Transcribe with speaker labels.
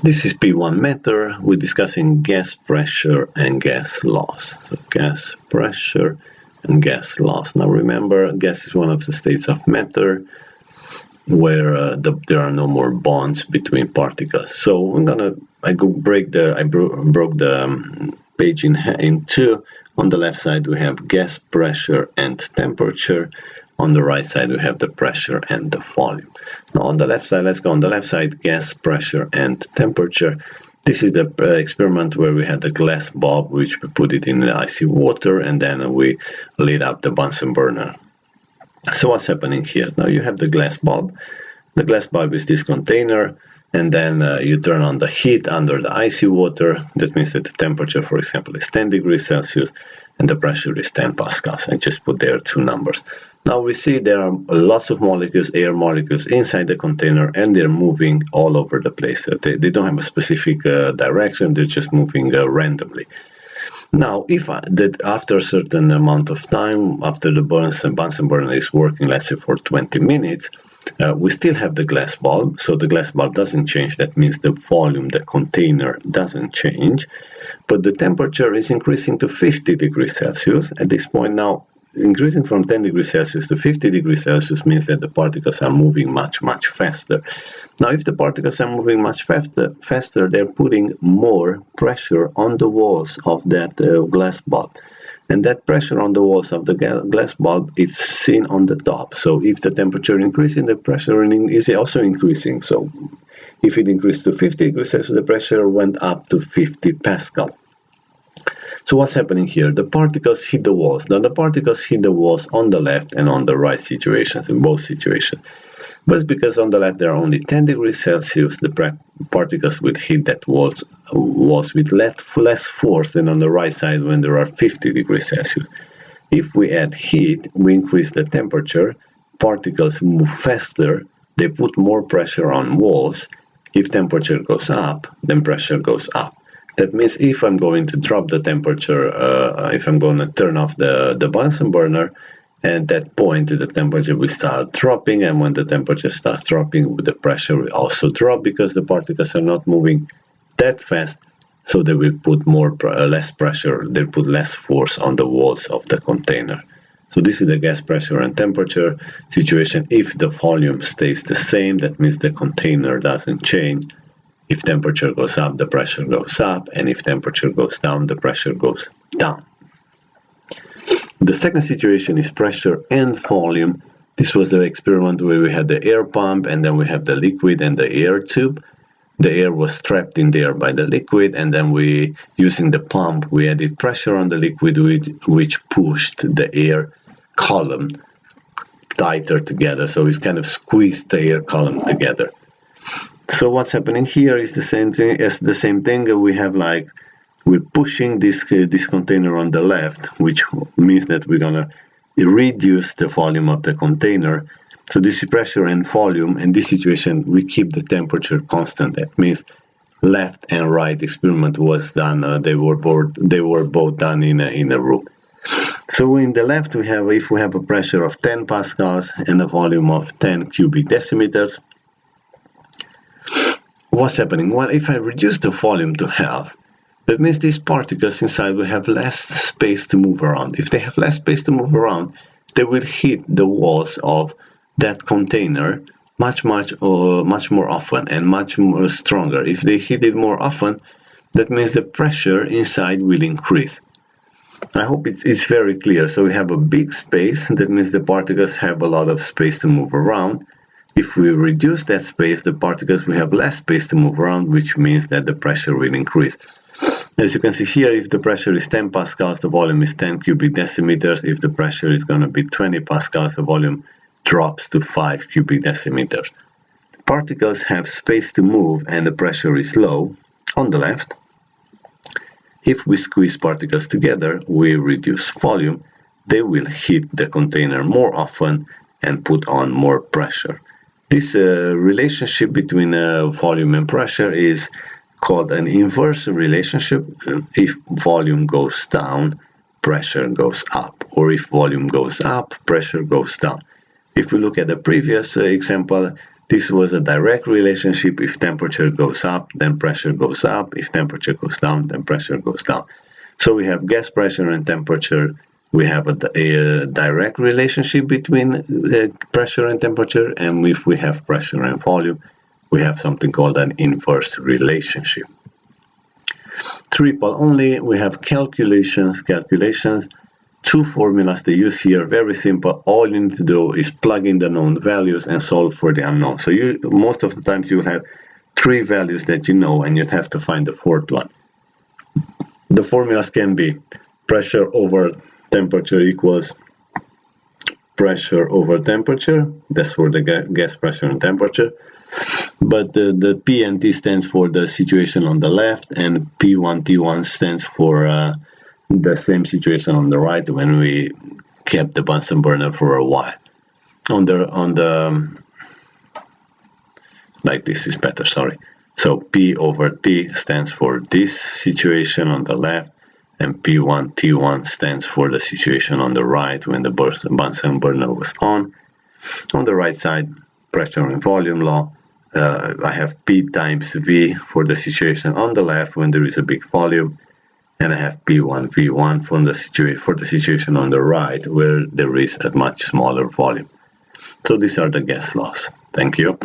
Speaker 1: This is P1 meter. We're discussing gas pressure and gas loss. So gas pressure and gas loss. Now remember, gas is one of the states of matter where there are no more bonds between particles. So I broke the page in two. On the left side we have gas pressure and temperature. On the right side we have the pressure and the volume. Now on the left side, let's go on the left side, gas pressure and temperature. This is the experiment where we had the glass bulb, which we put it in the icy water, and then we lit up the Bunsen burner. So what's happening here? Now you have the glass bulb. The glass bulb is this container, and then you turn on the heat under the icy water. That means that the temperature, for example, is 10 degrees Celsius and the pressure is 10 pascals. I just put there two numbers. Now we see there are lots of molecules, air molecules inside the container, and they're moving all over the place. They don't have a specific direction, they're just moving randomly. Now, after a certain amount of time, after the Bunsen burner is working, let's say for 20 minutes, we still have the glass bulb, so the glass bulb doesn't change. That means the volume, the container doesn't change, but the temperature is increasing to 50 degrees Celsius. At this point now, increasing from 10 degrees Celsius to 50 degrees Celsius means that the particles are moving much faster. Now, if the particles are moving much faster, they're putting more pressure on the walls of that glass bulb. And that pressure on the walls of the glass bulb is seen on the top. So if the temperature increases, the pressure is also increasing. So if it increased to 50 degrees Celsius, the pressure went up to 50 pascal. So what's happening here? The particles hit the walls. Now the particles hit the walls on the left and on the right situations, in both situations. But because on the left there are only 10 degrees Celsius, the particles will hit that walls with less force than on the right side when there are 50 degrees Celsius. If we add heat, we increase the temperature, particles move faster, they put more pressure on walls. If temperature goes up, then pressure goes up. That means if I'm going to drop the temperature, if I'm going to turn off the Bunsen burner, at that point the temperature will start dropping, and when the temperature starts dropping, the pressure will also drop because the particles are not moving that fast, so they will put less pressure, they put less force on the walls of the container. So this is the gas pressure and temperature situation. If the volume stays the same, that means the container doesn't change. If temperature goes up, the pressure goes up, and if temperature goes down, the pressure goes down. The second situation is pressure and volume. This was the experiment where we had the air pump, and then we have the liquid and the air tube. The air was trapped in there by the liquid, and then using the pump, we added pressure on the liquid, which pushed the air column tighter together. So it kind of squeezed the air column together. So what's happening here is the same thing. We have we're pushing this container on the left, which means that we're gonna reduce the volume of the container. So this is pressure and volume. In this situation, we keep the temperature constant. That means left and right experiment was done. They were both done in a room. So in the left, if we have a pressure of 10 pascals and a volume of 10 cubic decimeters. What's happening? Well, if I reduce the volume to half, that means these particles inside will have less space to move around. If they have less space to move around, they will hit the walls of that container much more often and much more stronger. If they hit it more often, that means the pressure inside will increase. I hope it's very clear. So we have a big space. That means the particles have a lot of space to move around. If we reduce that space, the particles will have less space to move around, which means that the pressure will increase. As you can see here, if the pressure is 10 pascals, the volume is 10 cubic decimeters. If the pressure is going to be 20 pascals, the volume drops to 5 cubic decimeters. Particles have space to move and the pressure is low on the left. If we squeeze particles together, we reduce volume. They will hit the container more often and put on more pressure. This relationship between volume and pressure is called an inverse relationship. If volume goes down, pressure goes up, or if volume goes up, pressure goes down. If we look at the previous example, This was a direct relationship. If temperature goes up, then pressure goes up. If temperature goes down, then pressure goes down. So we have gas pressure and temperature. We have a direct relationship between pressure and temperature, and if we have pressure and volume, we have something called an inverse relationship. Triple only, we have calculations. Two formulas to use here, very simple. All you need to do is plug in the known values and solve for the unknown. So most of the times you have three values that you know, and you'd have to find the fourth one. The formulas can be pressure over temperature equals pressure over temperature. That's for the gas pressure and temperature. But the P and T stands for the situation on the left, and P1, T1 stands for the same situation on the right when we kept the Bunsen burner for a while. On the like this is better, sorry. So P over T stands for this situation on the left, and P1, T1 stands for the situation on the right when the Bunsen burner was on. On the right side, pressure and volume law. I have P times V for the situation on the left when there is a big volume, and I have P1, V1 for the situation on the right where there is a much smaller volume. So these are the gas laws. Thank you.